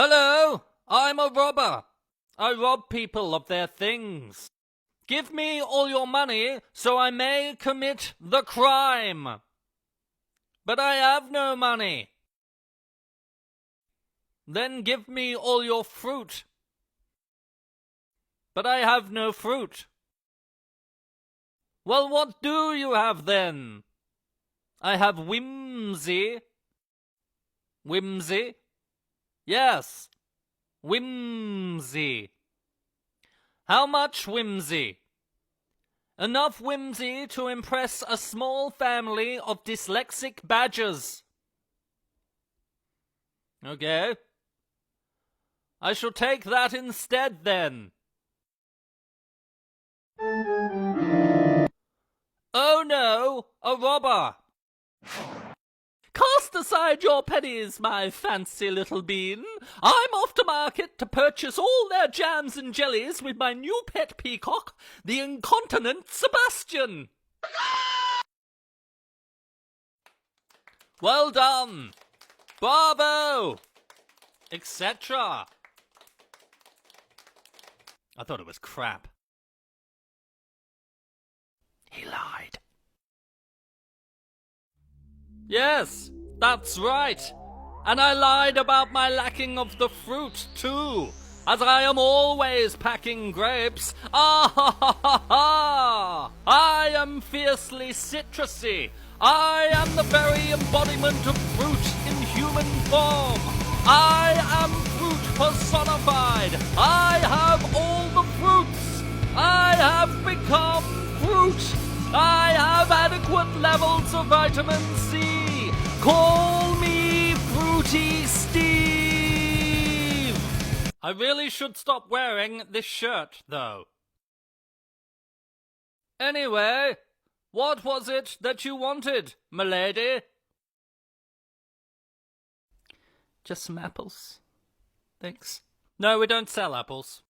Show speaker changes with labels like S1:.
S1: Hello, I'm a robber. I rob people of their things. Give me all your money so I may commit the crime. But I have no money. Then give me all your fruit. But I have no fruit. Well, what do you have then? I have whimsy. Whimsy? Yes, whimsy. How much whimsy? Enough whimsy to impress a small family of dyslexic badgers. Okay. I shall take that instead, then. Oh no, a robber! Cast aside your pennies, my fancy little bean. I'm off to market to purchase all their jams and jellies with my new pet peacock, the incontinent Sebastian. Well done! Bravo! Etc. I thought it was crap. He lied. Yes, that's right. And I lied about my lacking of the fruit, too, as I am always packing grapes. Ah ha ha ha ha! I am fiercely citrusy. I am the very embodiment of fruit in human form. I am fruit personified. I have all the fruits. I have become fruit. I have adequate levels of vitamin C. Call me Fruity Steve. I really should stop wearing this shirt, though. Anyway, what was it that you wanted, m'lady? Just some apples. Thanks. No, we don't sell apples.